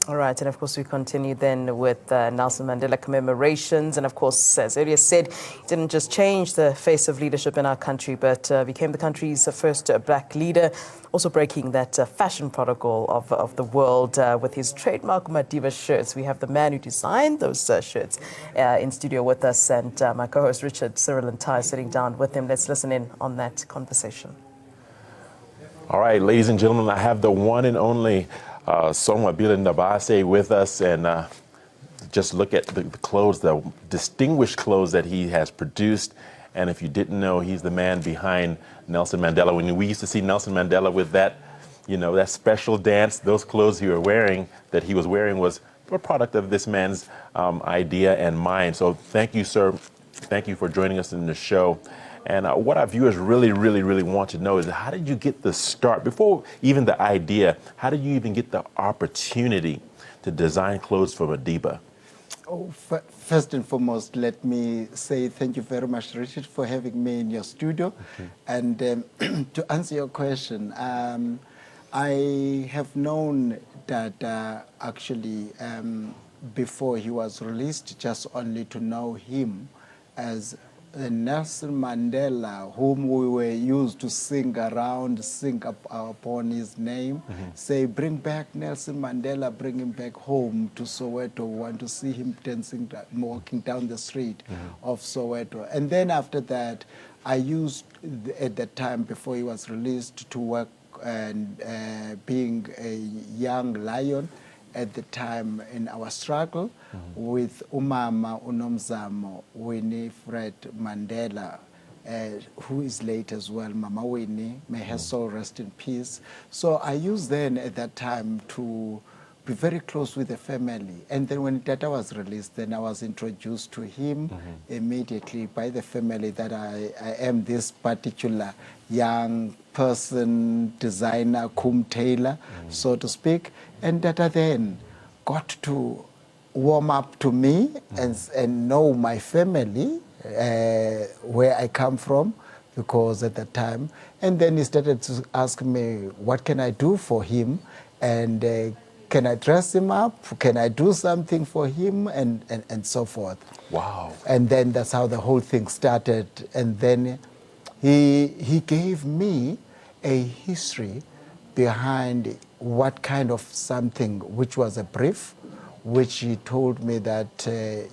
All right, and of course we continue then with Nelson Mandela commemorations, and of course, as earlier said, he didn't just change the face of leadership in our country, but became the country's first black leader, also breaking that fashion protocol of the world with his trademark Madiba shirts. We have the man who designed those shirts in studio with us, and my co-host Richard, Cyril and Ty sitting down with him. Let's listen in on that conversation. All right, ladies and gentlemen, I have the one and only Sonwabile Ndamase with us, and just look at the clothes, the distinguished clothes that he has produced. And if you didn't know, he's the man behind Nelson Mandela. When we used to see Nelson Mandela with that, that special dance, those clothes that he was wearing was a product of this man's idea and mind. So thank you, sir. Thank you for joining us in the show. And what our viewers really want to know is, how did you get the start, before even the idea, how did you even get the opportunity to design clothes for Madiba? Oh, first and foremost, let me say thank you very much, Richard, for having me in your studio. And to answer your question, I have known that actually before he was released, just only to know him as Nelson Mandela, whom we were used to sing upon his name, say, bring back Nelson Mandela, bring him back home to Soweto. We want to see him dancing, walking down the street of Soweto. And then after that, I used, at that time, before he was released, to work and being a young lion at the time in our struggle with Umama Unomzamo Winifred Mandela, who is late as well, Mama Winnie, may her soul rest in peace. So I used then at that time to be very close with the family. And then when Tata was released, then I was introduced to him immediately by the family that I am this particular young person, designer, cum tailor, so to speak. And Tata then got to warm up to me and know my family, where I come from, because at that time. And then he started to ask me, what can I do for him? And can I dress him up? Can I do something for him? And so forth. Wow. And then that's how the whole thing started. And then he gave me a history behind what kind of something, which was a brief, which he told me that,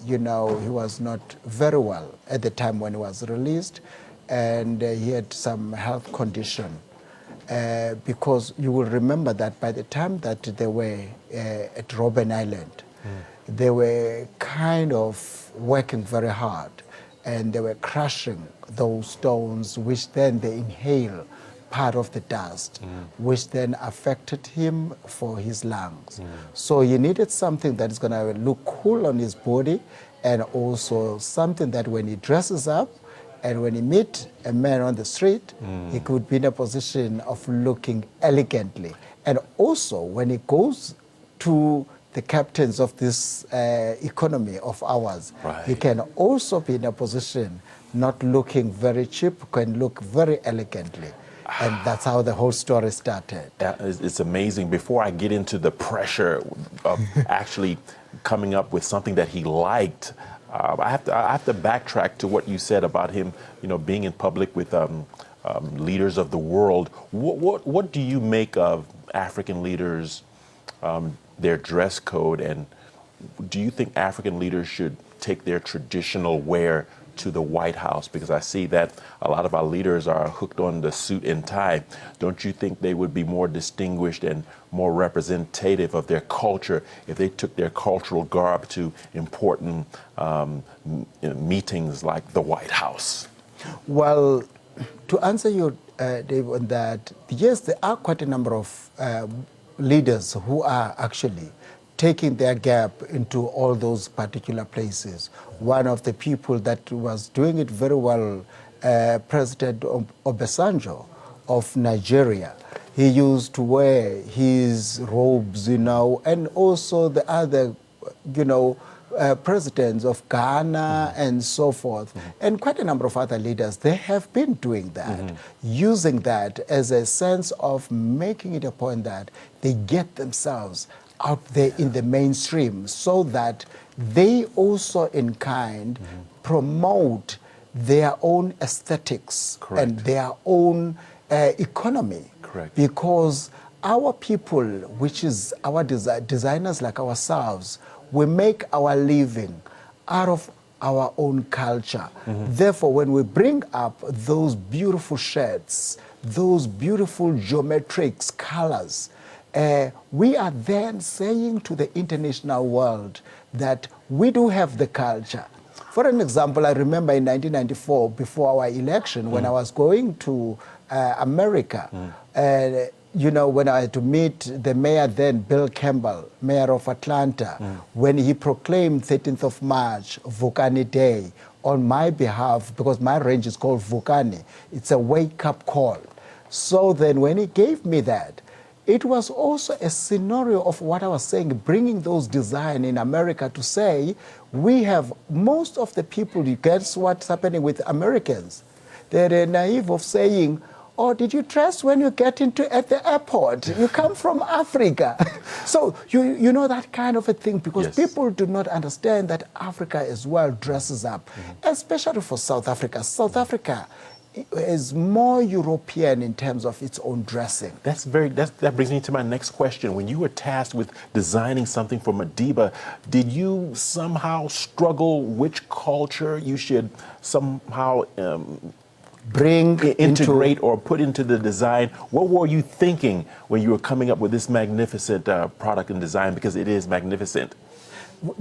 he was not very well at the time when he was released, and he had some health condition. Because you will remember that by the time that they were at Robben Island, they were kind of working very hard, and they were crushing those stones, which then they inhale part of the dust, which then affected him for his lungs. So he needed something that is going to look cool on his body, and also something that when he dresses up, and when he meets a man on the street, he could be in a position of looking elegantly. And also, when he goes to the captains of this economy of ours, he can also be in a position not looking very cheap, can look very elegantly. And that's how the whole story started. It's amazing. Before I get into the pressure of actually coming up with something that he liked, I have to backtrack to what you said about him, being in public with leaders of the world. What do you make of African leaders, their dress code, and do you think African leaders should take their traditional wear to the White House? Because I see that a lot of our leaders are hooked on the suit and tie. Don't you think they would be more distinguished and more representative of their culture if they took their cultural garb to important meetings like the White House? Well, to answer you, Dave, on that, yes, there are quite a number of leaders who are actually taking their gap into all those particular places. One of the people that was doing it very well, President Obasanjo of Nigeria, he used to wear his robes, and also the other, presidents of Ghana and so forth, and quite a number of other leaders, they have been doing that, using that as a sense of making it a point that they get themselves out there in the mainstream so that they also in kind promote their own aesthetics Correct. and their own economy. Correct. Because our people, which is our designers like ourselves, we make our living out of our own culture. Therefore, when we bring up those beautiful shirts, those beautiful geometrics, colors, we are then saying to the international world that we do have the culture. For an example, I remember in 1994, before our election, when I was going to America, you know, when I had to meet the mayor then, Bill Campbell, mayor of Atlanta, when he proclaimed 13th of March, Vukani Day, on my behalf, because my range is called Vukani. It's a wake-up call. So then when he gave me that, it was also a scenario of what I was saying, bringing those design in America to say, we have most of the people, guess what's happening with Americans? They're naive of saying, oh, did you dress when you get into at the airport? You come from Africa. So you know that kind of a thing, because people do not understand that Africa as well dresses up, especially for South Africa. South Africa is more European in terms of its own dressing. That brings me to my next question. When you were tasked with designing something for Madiba, did you somehow struggle which culture you should somehow integrate or put into the design? What were you thinking when you were coming up with this magnificent product and design, because it is magnificent?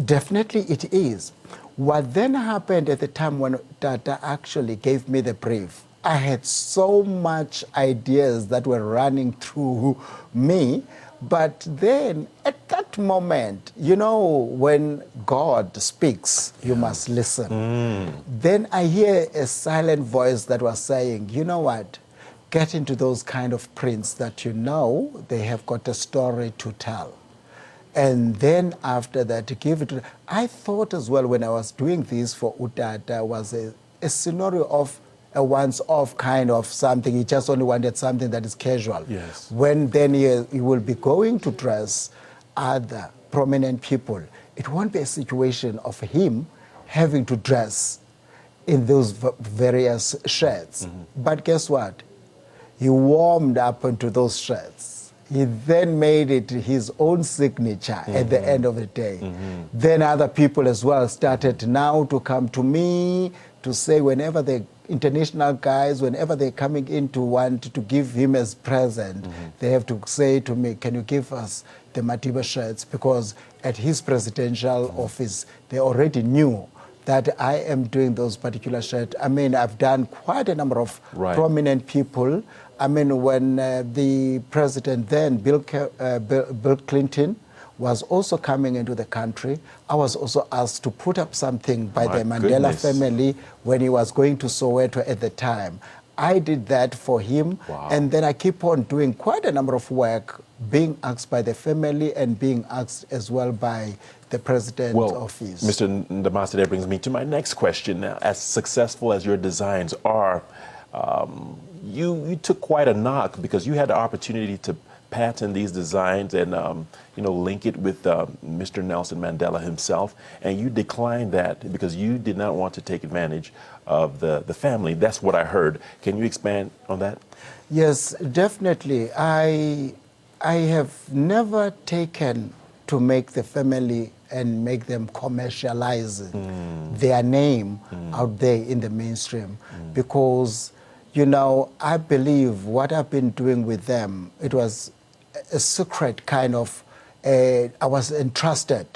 Definitely it is. What then happened at the time when Tata actually gave me the brief, I had so much ideas that were running through me. But then at that moment, you know, when God speaks, you must listen. Then I hear a silent voice that was saying, you know what, get into those kind of prints that you know they have got a story to tell. And then after that, to give it to, I thought as well when I was doing this for Utata was a scenario of a once-off kind of something. He just only wanted something that is casual. Yes. When then he will be going to dress other prominent people, it won't be a situation of him having to dress in those various shirts. But guess what? He warmed up into those shirts. He then made it his own signature at the end of the day. Then other people as well started now to come to me to say whenever the international guys, whenever they're coming in to want to give him as present, they have to say to me, can you give us the Madiba shirts? Because at his presidential office, they already knew that I am doing those particular shirts. I mean, I've done quite a number of prominent people. I mean, when the president then, Bill Clinton, was also coming into the country, I was also asked to put up something by the Mandela family when he was going to Soweto at the time. I did that for him, and then I keep on doing quite a number of work, being asked by the family and being asked as well by the president's office. Mr. Ndamase, that brings me to my next question. Now, as successful as your designs are, you took quite a knock because you had the opportunity to patent these designs and you know, link it with Mr. Nelson Mandela himself, and you declined that because you did not want to take advantage of the family. That's what I heard. Can you expand on that? Yes, definitely. I have never taken to make the family and make them commercialize their name out there in the mainstream, because you know, I believe what I've been doing with them, it was a secret kind of, I was entrusted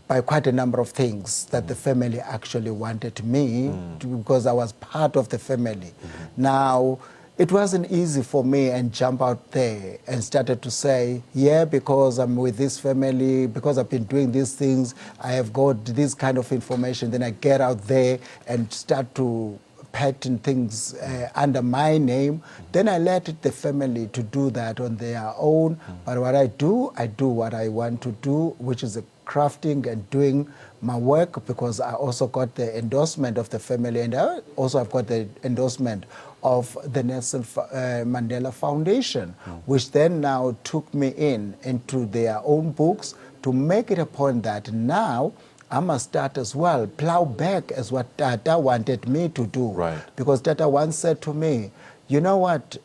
by quite a number of things that the family actually wanted me to, because I was part of the family. Now, it wasn't easy for me and jump out there and started to say, yeah, because I'm with this family, because I've been doing these things, I have got this kind of information, then I get out there and start to patent things under my name. Then I let the family to do that on their own. But what I do what I want to do, which is the crafting and doing my work, because I also got the endorsement of the family, and I also have got the endorsement of the Nelson Mandela Foundation, which then now took me into their own books to make it a point that now I must start as well, plow back as what Tata wanted me to do. Right. Because Tata once said to me, you know what,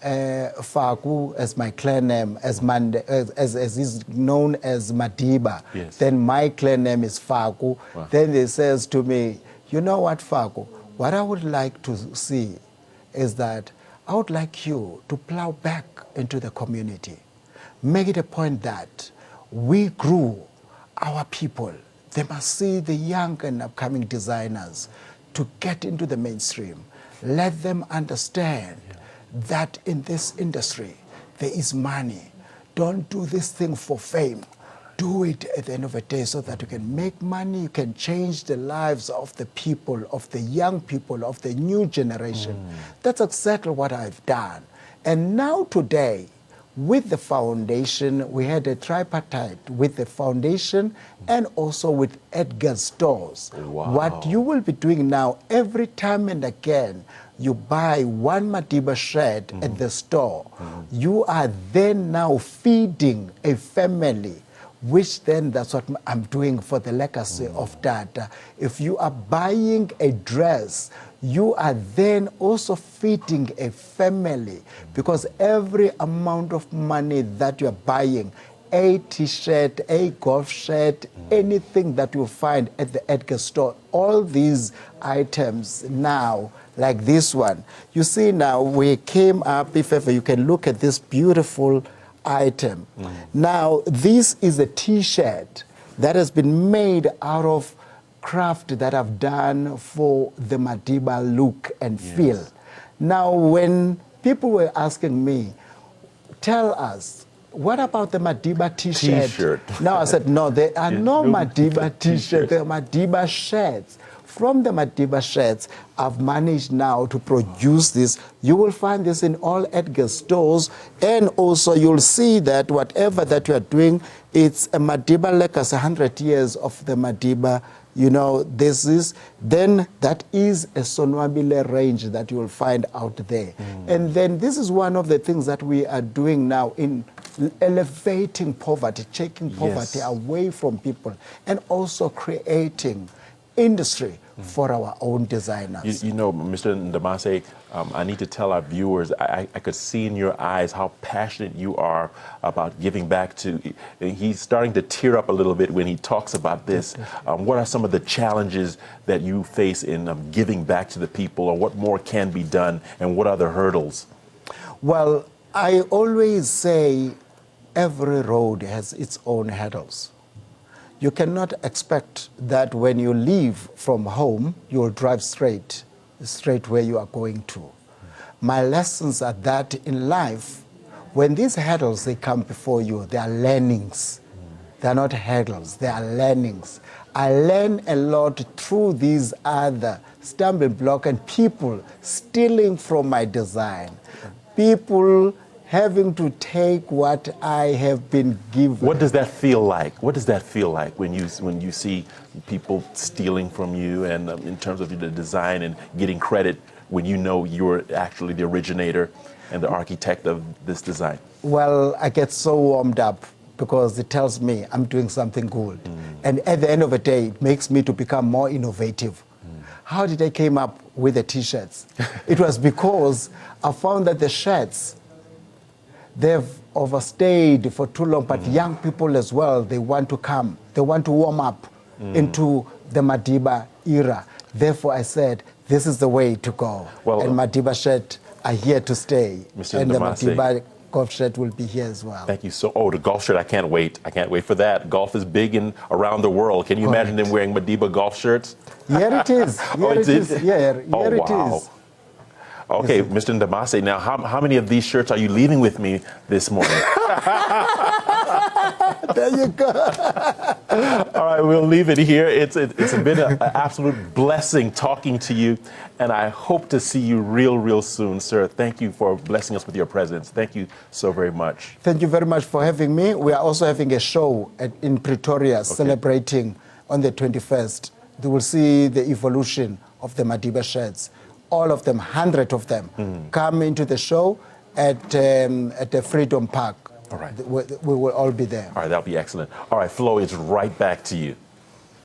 Faku, as my clan name, as is known as Madiba, yes. then my clan name is Faku. Wow. Then he says to me, you know what, Faku, what I would like to see is that I would like you to plow back into the community. Make it a point that we grew our people. They must see the young and upcoming designers to get into the mainstream. Let them understand that in this industry, there is money. Don't do this thing for fame. Do it at the end of the day so that you can make money, you can change the lives of the people, of the young people, of the new generation. That's exactly what I've done. And now today, with the foundation, we had a tripartite with the foundation and also with Edgar's stores. Wow. What you will be doing now, every time and again, you buy one Madiba shirt at the store, you are then now feeding a family, which then that's what I'm doing for the legacy of Tata. If you are buying a dress, you are then also feeding a family, because every amount of money that you're buying, a t-shirt, a golf shirt, anything that you find at the Edgar store, all these items now, like this one, you see now we came up, if ever you can look at this beautiful item. Now this is a t-shirt that has been made out of craft that I've done for the Madiba look and feel. Now when people were asking me, tell us, what about the Madiba t-shirt? Now I said, no, there are no Madiba t-shirts, there are Madiba shirts. From the Madiba shirts, I've managed now to produce this. You will find this in all Edgar stores, and also you'll see that whatever that you are doing, it's a Madiba legacy, 100 years of the Madiba. You know, this is, then that is a Sonwabile range that you will find out there. And then this is one of the things that we are doing now in elevating poverty, taking poverty away from people, and also creating industry for our own designers. You know, Mr. Ndamase, I need to tell our viewers, I could see in your eyes how passionate you are about giving back to, he's starting to tear up a little bit when he talks about this. What are some of the challenges that you face in giving back to the people, or what more can be done, and what are the hurdles? Well, I always say every road has its own hurdles. You cannot expect that when you leave from home, you will drive straight where you are going to. My lessons are that in life, when these hurdles, they come before you, they are learnings. They are not hurdles, they are learnings. I learn a lot through these other stumbling blocks and people stealing from my design. People having to take what I have been given. What does that feel like? What does that feel like when you see people stealing from you, and in terms of the design and getting credit when you know you're actually the originator and the architect of this design? Well, I get so warmed up because it tells me I'm doing something good. And at the end of the day, it makes me to become more innovative. How did I came up with the t-shirts? It was because I found that the shirts, they've overstayed for too long, but young people as well, they want to come. They want to warm up into the Madiba era. Therefore, I said, this is the way to go. Well, and Madiba shirt are here to stay. Mr. And Ndamase, the Madiba golf shirt will be here as well. Thank you so. Oh, the golf shirt! I can't wait. I can't wait for that. Golf is big around the world. Can you imagine them wearing Madiba golf shirts? Here it is. Here it is. Yeah, here it is. Okay, Mr. Ndamase, now how many of these shirts are you leaving with me this morning? There you go. All right, we'll leave it here. It's been an absolute blessing talking to you, and I hope to see you real soon, sir. Thank you for blessing us with your presence. Thank you so very much. Thank you very much for having me. We are also having a show in Pretoria celebrating on the 21st. You will see the evolution of the Madiba shirts all of them, 100 of them, come into the show at the Freedom Park. All right. We will all be there. All right, that'll be excellent. All right, Flo, it's right back to you.